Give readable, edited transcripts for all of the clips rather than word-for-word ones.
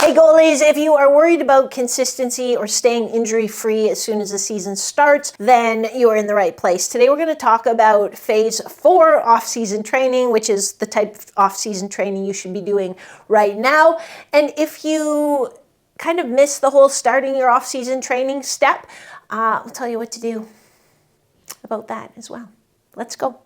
Hey goalies, if you are worried about consistency or staying injury-free as soon as the season starts, then you are in the right place. Today we're going to talk about phase 4 off-season training, which is the type of off-season training you should be doing right now. And if you kind of miss the whole starting your off-season training step, I'll tell you what to do about that as well. Let's go.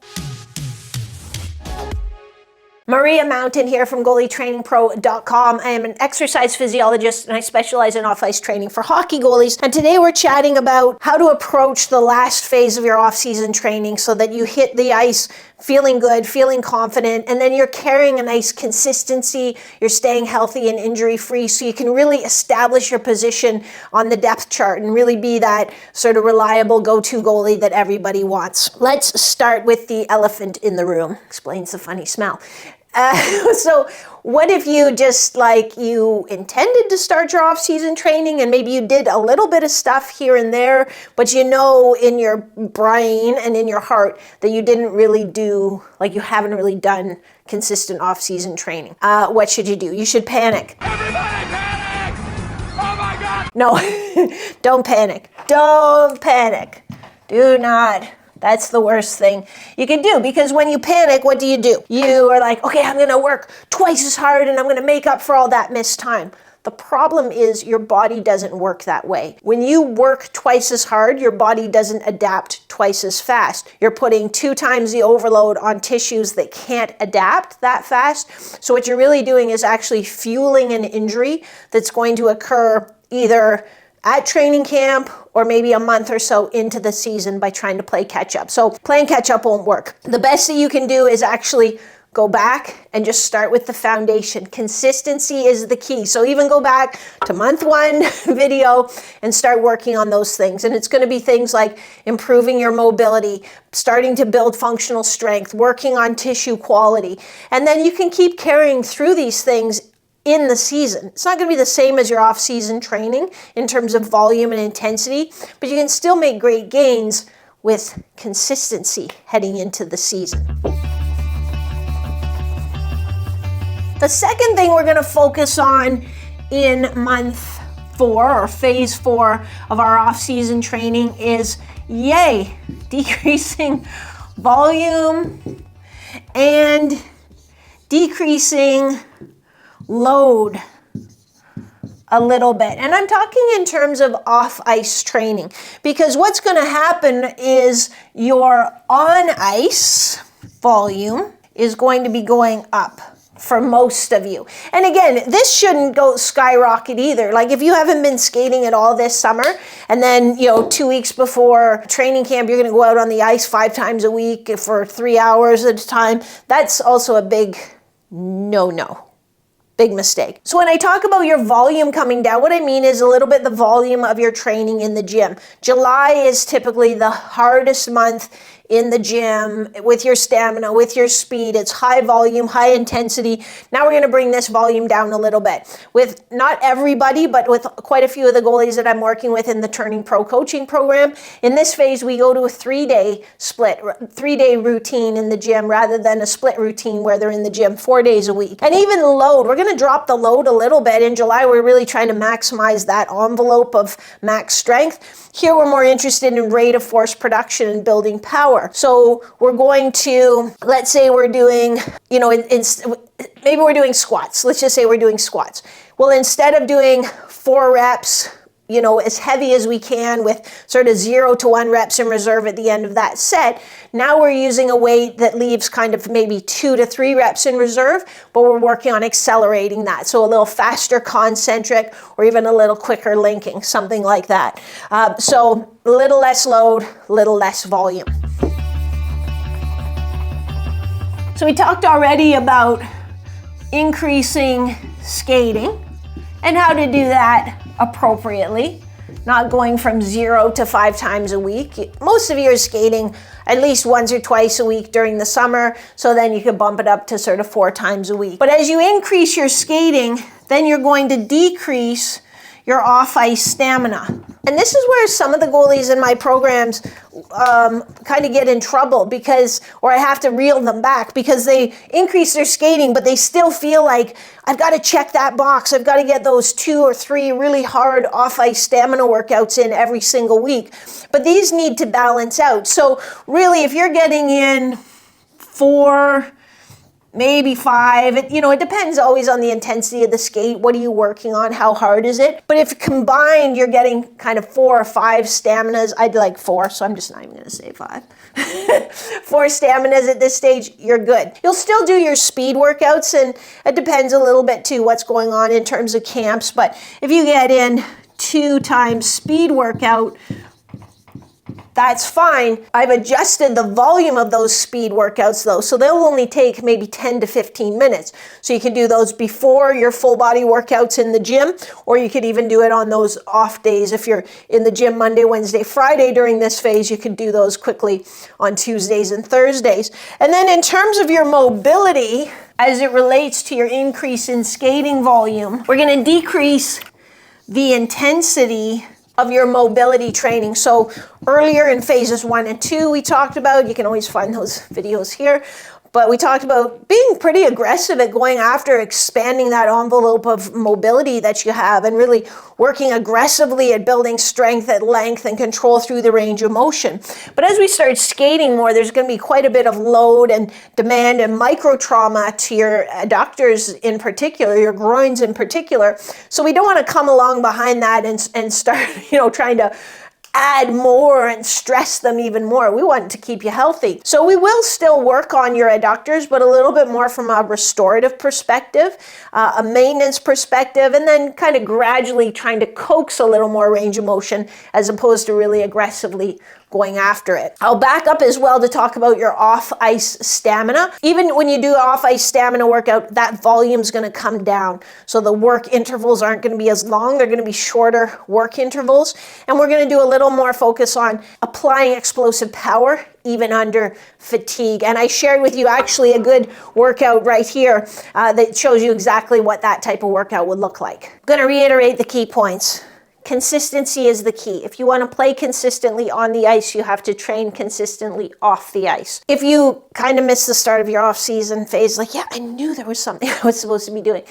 Maria Mountain here from GoalieTrainingPro.com. I am an exercise physiologist and I specialize in off-ice training for hockey goalies. And today we're chatting about how to approach the last phase of your off-season training so that you hit the ice feeling good, feeling confident, and then you're carrying a nice consistency, you're staying healthy and injury-free so you can really establish your position on the depth chart and really be that sort of reliable go-to goalie that everybody wants. Let's start with the elephant in the room. Explains the funny smell. So what if you just you intended to start your off-season training and maybe you did a little bit of stuff here and there, but you know in your brain and in your heart that you didn't really do, you haven't really done consistent off-season training. What should you do? You should panic. Everybody panic! Oh my God! No, don't panic. Don't panic. Do not. That's the worst thing you can do, because when you panic, what do? You are like, okay, I'm going to work twice as hard and I'm going to make up for all that missed time. The problem is your body doesn't work that way. When you work twice as hard, your body doesn't adapt twice as fast. You're putting 2 times the overload on tissues that can't adapt that fast. So what you're really doing is actually fueling an injury that's going to occur either at training camp or maybe a month or so into the season by trying to play catch up. So playing catch up won't work. The best that you can do is actually go back and just start with the foundation. Consistency is the key. So even go back to month 1 video and start working on those things. And it's going to be things like improving your mobility, starting to build functional strength, working on tissue quality. And then you can keep carrying through these things in the season. It's not going to be the same as your off-season training in terms of volume and intensity, but you can still make great gains with consistency heading into the season. The second thing we're going to focus on in month 4 or phase 4 of our off-season training is, decreasing volume and decreasing load a little bit. And I'm talking in terms of off-ice training, because what's going to happen is your on-ice volume is going to be going up for most of you. And again, this shouldn't go skyrocket either. If you haven't been skating at all this summer, and then 2 weeks before training camp, you're going to go out on the ice 5 times a week for 3 hours at a time, that's also a big no-no. Big mistake. So when I talk about your volume coming down, what I mean is a little bit the volume of your training in the gym. July is typically the hardest month in the gym with your stamina, with your speed. It's high volume, high intensity. Now we're going to bring this volume down a little bit. With not everybody, but with quite a few of the goalies that I'm working with in the Turning Pro coaching program, in this phase we go to a 3-day split, 3-day routine in the gym rather than a split routine where they're in the gym 4 days a week. And even load, we're going to drop the load a little bit. In July, we're really trying to maximize that envelope of max strength. Here we're more interested in rate of force production and building power. So we're going to, let's say we're doing, maybe we're doing squats. Let's just say we're doing squats. Well, instead of doing 4 reps, as heavy as we can with sort of 0 to 1 reps in reserve at the end of that set, now we're using a weight that leaves kind of maybe 2 to 3 reps in reserve, but we're working on accelerating that. So a little faster concentric or even a little quicker linking, something like that. So a little less load, a little less volume. So we talked already about increasing skating and how to do that appropriately, not going from 0 to 5 times a week. Most of you are skating at least once or twice a week during the summer, so then you can bump it up to sort of 4 times a week. But as you increase your skating, then you're going to decrease your off-ice stamina. And this is where some of the goalies in my programs kind of get in trouble or I have to reel them back because they increase their skating, but they still feel like, I've got to check that box. I've got to get those 2 or 3 really hard off-ice stamina workouts in every single week. But these need to balance out. So really, if you're getting in 4, maybe 5, it depends always on the intensity of the skate. What are you working on? How hard is it? But if combined, you're getting kind of 4 or 5 staminas. I'd like 4, so I'm just not even going to say 5. 4 staminas at this stage, you're good. You'll still do your speed workouts, and it depends a little bit too what's going on in terms of camps. But if you get in 2 times speed workout, that's fine. I've adjusted the volume of those speed workouts though, so they'll only take maybe 10 to 15 minutes. So you can do those before your full body workouts in the gym, or you could even do it on those off days. If you're in the gym Monday, Wednesday, Friday during this phase, you can do those quickly on Tuesdays and Thursdays. And then in terms of your mobility, as it relates to your increase in skating volume, we're going to decrease the intensity of your mobility training. So earlier in phases 1 and 2, we talked about, you can always find those videos here, but we talked about being pretty aggressive at going after expanding that envelope of mobility that you have and really working aggressively at building strength at length and control through the range of motion. But as we start skating more, there's going to be quite a bit of load and demand and micro trauma to your adductors in particular, your groins in particular. So we don't want to come along behind that and start, trying to add more and stress them even more. We want to keep you healthy. So we will still work on your adductors, but a little bit more from a restorative perspective, a maintenance perspective, and then kind of gradually trying to coax a little more range of motion as opposed to really aggressively going after it. I'll back up as well to talk about your off-ice stamina. Even when you do an off-ice stamina workout, that volume's going to come down. So the work intervals aren't going to be as long. They're going to be shorter work intervals. And we're going to do a little more focus on applying explosive power even under fatigue. And I shared with you actually a good workout right here that shows you exactly what that type of workout would look like. I'm going to reiterate the key points. Consistency is the key. If you want to play consistently on the ice, you have to train consistently off the ice. If you kind of miss the start of your off-season phase, like, yeah, I knew there was something I was supposed to be doing,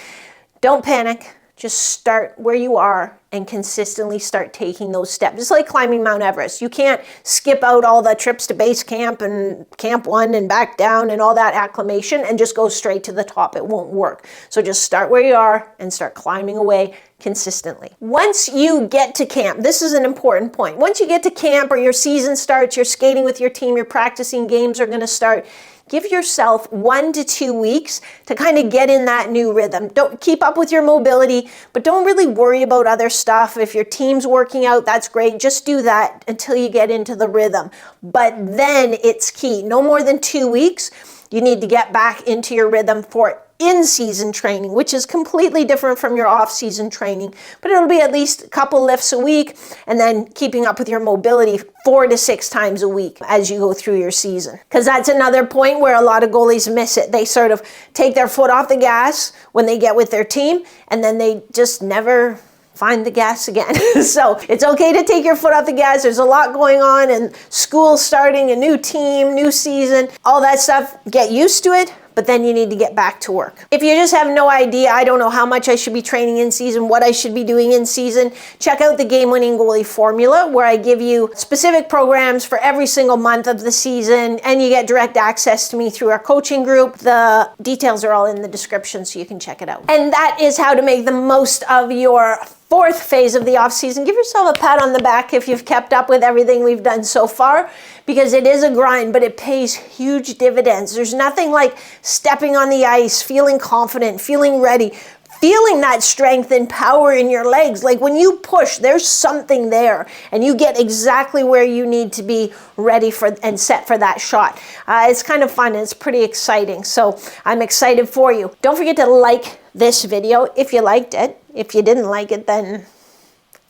don't panic. Just start where you are and consistently start taking those steps. It's like climbing Mount Everest. You can't skip out all the trips to base camp and camp 1 and back down and all that acclimation and just go straight to the top. It won't work. So just start where you are and start climbing away consistently. Once you get to camp, this is an important point. Once you get to camp or your season starts, you're skating with your team, you're practicing, games are going to start, give yourself 1 to 2 weeks to kind of get in that new rhythm. Don't keep up with your mobility, but don't really worry about other stuff. If your team's working out, that's great. Just do that until you get into the rhythm. But then it's key. No more than 2 weeks. You need to get back into your rhythm for in-season training, which is completely different from your off-season training. But it'll be at least a couple lifts a week and then keeping up with your mobility 4 to 6 times a week as you go through your season. Because that's another point where a lot of goalies miss it. They sort of take their foot off the gas when they get with their team, and then they just never find the gas again. So it's okay to take your foot off the gas. There's a lot going on, and school starting, a new team, new season, all that stuff. Get used to it, but then you need to get back to work. If you just have no idea, I don't know how much I should be training in season, what I should be doing in season, check out the Game-Winning Goalie Formula, where I give you specific programs for every single month of the season, and you get direct access to me through our coaching group. The details are all in the description, so you can check it out. And that is how to make the most of your 4th phase of the off season. Give yourself a pat on the back if you've kept up with everything we've done so far, because it is a grind, but it pays huge dividends. There's nothing like stepping on the ice, feeling confident, feeling ready, feeling that strength and power in your legs. Like when you push, there's something there and you get exactly where you need to be ready for and set for that shot. It's kind of fun and it's pretty exciting. So I'm excited for you. Don't forget to like this video if you liked it. If you didn't like it, then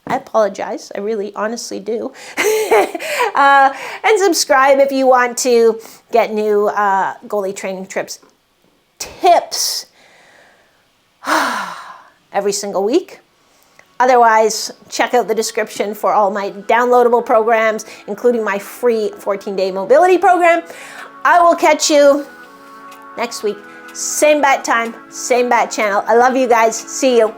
I apologize. I really honestly do. And subscribe if you want to get new goalie training tips every single week. Otherwise, check out the description for all my downloadable programs, including my free 14-day mobility program. I will catch you next week. Same bat time, same bat channel. I love you guys. See you.